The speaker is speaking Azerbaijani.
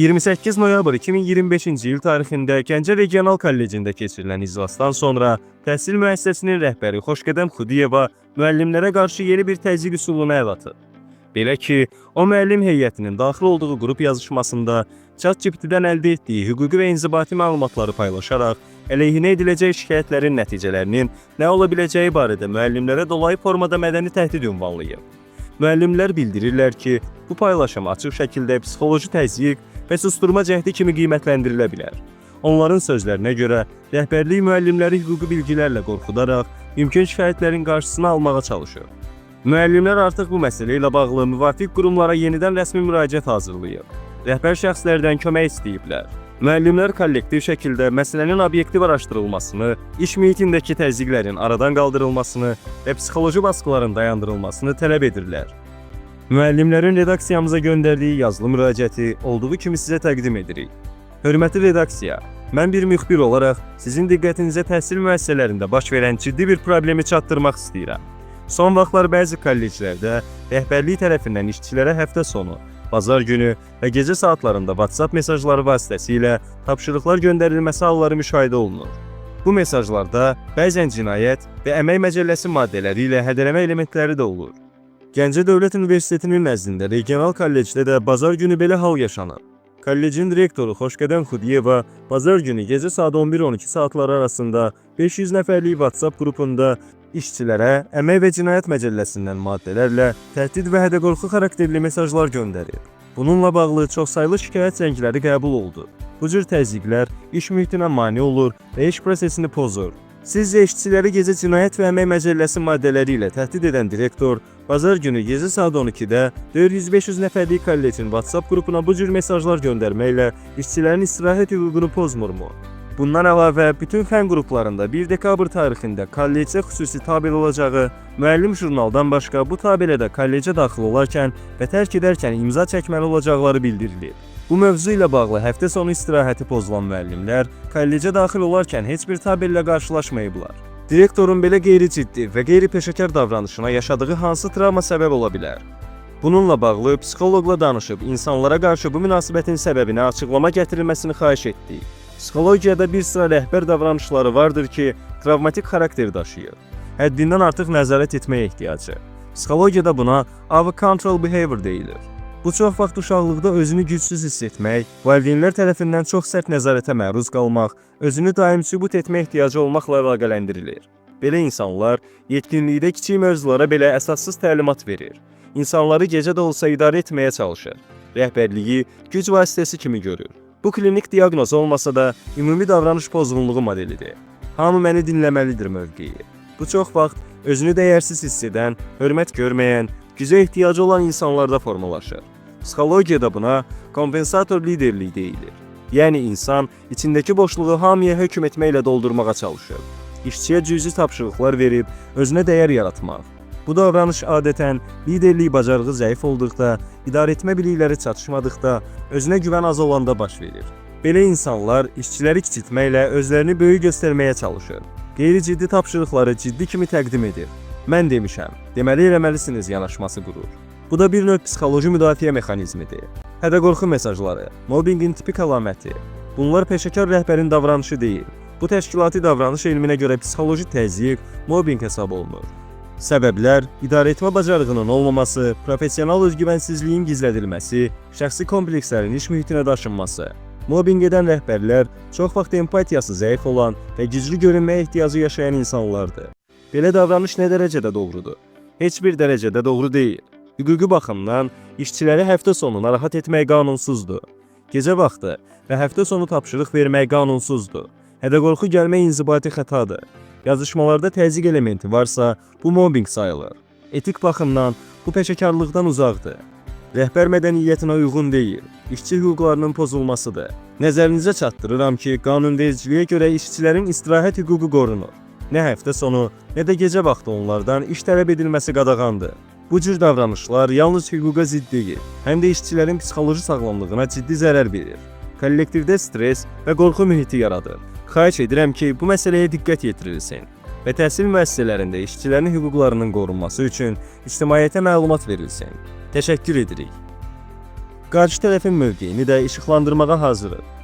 28 noyabr 2025-ci il tarixində Gəncə Regional Kollecində keçirilən iclasdan sonra təhsil müəssisəsinin rəhbəri Xoşqədəm Xudiyeva müəllimlərə qarşı yeni bir təzyiq üsulunu əl atıb. Belə ki, o müəllim heyətinin daxil olduğu qrup yazışmasında ChatGPT-dən əldə etdiyi hüquqi və inzibati məlumatları paylaşaraq əleyhinə ediləcək şikayətlərin nəticələrinin nə ola biləcəyi barədə müəllimlərə dolayı formada mədəni təhdid ünvanlayıb. Müəllimlər bildirirlər ki, bu paylaşım açıq şəkildə psixoloji təzyiq və susturma cəhdi kimi qiymətləndirilə bilər. Onların sözlərinə görə, rəhbərlik müəllimləri hüquqi bilgilərlə qorxudaraq mümkün şikayətlərin qarşısını almağa çalışır. Müəllimlər artıq bu məsələ ilə bağlı müvafiq qurumlara yenidən rəsmi müraciət hazırlayıb. Rəhbər şəxslərdən kömək istəyiblər. Müəllimlər kollektiv şəkildə məsələnin obyektiv araşdırılmasını, iş mühitindəki təzyiqlərin aradan qaldırılmasını və psixoloji baskıların dayandırılmasını tələb edirlər. Müəllimlərin redaksiyamıza göndərdiyi yazılı müraciəti olduğu kimi sizə təqdim edirik. Hörmətli redaksiya, mən bir müxbir olaraq sizin diqqətinizə təhsil müəssisələrində baş verən ciddi bir problemi çatdırmaq istəyirəm. Son vaxtlar bəzi kolleclərdə rəhbərlik tərəfindən işçilərə həftə sonu, bazar günü və gecə saatlarında WhatsApp mesajları vasitəsilə tapşırıqlar göndərilməsi halları müşahidə olunur. Bu mesajlarda bəzən cinayət və əmək məcəlləsi maddələri ilə hədələmə elementləri də olur. Gəncə Dövlət Universitetinin nəzdində regional kollecdə də bazar günü belə hal yaşanır. Kollecin direktoru Xoşqədəm Xudiyeva bazar günü gecə saat 11-12 saatları arasında 500 nəfərlik WhatsApp qrupunda işçilərə əmək və cinayət məcəlləsindən maddələrlə təhdid və hədə-qorxu xarakterli mesajlar göndərir. Bununla bağlı çoxsaylı şikayət zəngləri qəbul oldu. Bu cür təzyiqlər iş mühitinə mane olur və iş prosesini pozur. Sizcə işçiləri gecə cinayət və əmək məcəlləsi maddələri ilə təhdid edən direktor bazar günü gecə saat 12-də 400-500 nəfərlik kollecin WhatsApp qrupuna bu cür mesajlar göndərməklə işçilərin istirahət hüququnu pozmurmu? Bundan əlavə, bütün fən qruplarında 1 dekabr tarixində kollecə xüsusi tabel olacağı, müəllim jurnaldan başqa bu tabelədə kollecə daxil olarkən və tərk edərkən imza çəkməli olacaqları bildirilir. Bu mövzu ilə bağlı həftə sonu istirahəti pozulan müəllimlər kollecə daxil olarkən heç bir tabellə qarşılaşmayıblar. Direktorun belə qeyri-ciddi və qeyri-peşəkar davranışına yaşadığı hansı travma səbəb ola bilər? Bununla bağlı psixoloqla danışıb insanlara qarşı bu münasibətin səbəbini açıqlama gətirilməsini xahiş etdik. Psixologiyada bir sıra rəhbər davranışları vardır ki, travmatik xarakter daşıyır. Həddindən artıq nəzarət etməyə ehtiyacı. Psixologiyada buna out-of-control behavior deyilir. Bu çox vaxt uşaqlıqda özünü gücsüz hiss etmək, valideynlər tərəfindən çox sərt nəzarətə məruz qalmaq, özünü daim sübut etmə ehtiyacı olmaqla əlaqələndirilir. Belə insanlar yetkinlikdə kiçik mövzulara belə əsassız təlimat verir. İnsanları gecə də olsa idarə etməyə çalışır. Rəhbərliyi güc vasitəsi kimi görür. Bu klinik diaqnoz olmasa da ümumi davranış pozğunluğu modelidir. Hamı məni dinləməlidir mövqeyi. Bu çox vaxt özünü dəyərsiz hiss edən, hörmət görməyən, gücə ehtiyacı olan insanlarda formalaşır. Psixologiyada buna kompensator liderlik deyilir. Yəni insan içindəki boşluğu hamıya hökm etməklə doldurmağa çalışır. İşçiyə cüzi tapşırıqlar verib özünə dəyər yaratmaq. Bu davranış adətən liderlik bacarığı zəif olduqda, idarə etmə bilikləri çatışmadıqda, özünə güvən az olanda baş verir. Belə insanlar işçiləri kiçiltməklə özlərini böyük göstərməyə çalışır. Qeyri-ciddi tapşırıqları ciddi kimi təqdim edir. Mən demişəm, deməli eləməlisiniz yanaşması qurur. Bu da bir növ psixoloji müdafiə mexanizmidir. Hədə-qorxu mesajları, mobbinqin tipik əlaməti. Bunlar peşəkar rəhbərin davranışı deyil. Bu təşkilati davranış elminə görə psixoloji təzyiq, mobbinq hesab olunur. Səbəblər, idarəetmə bacarığının olmaması, professional özgüvənsizliyin gizlədilməsi, şəxsi komplekslərin iş mühitinə daşınması. Mobbinq edən rəhbərlər çox vaxt empatiyası zəif olan və güclü görünməyə ehtiyacı yaşayan insanlardır. Belə davranış nə dərəcədə doğrudur? Heç bir dərəcədə doğru deyil. Hüquqi baxımdan işçiləri həftə sonu narahat etmək qanunsuzdur. Gecə vaxtı və həftə sonu tapşırıq vermək qanunsuzdur. Hədə-qorxu gəlmək inzibati xətadır. Yazışmalarda təzyiq elementi varsa, bu mobbinq sayılır. Etik baxımdan bu peşəkarlıqdan uzaqdır. Rəhbər mədəniyyətinə uyğun deyil, işçi hüquqlarının pozulmasıdır. Nəzərinizə çatdırıram ki, qanunvericiliyə görə işçilərin istirahət hüququ qorunur. Nə həftə sonu, nə də gecə vaxtı onlardan iş tələb edilməsi qadağandır. Bu cür davranışlar yalnız hüquqa zidd deyil, həm də işçilərin psixoloji sağlamlığına ciddi zərər verir. Kollektivdə stres və qorxu mühiti yaradır. Xahiş edirəm ki, bu məsələyə diqqət yetirilsin və təhsil müəssisələrində işçilərin hüquqlarının qorunması üçün ictimaiyyətə məlumat verilsin. Təşəkkür edirik. qarşı tərəfin mövqeyini də işıqlandırmağa hazırıq.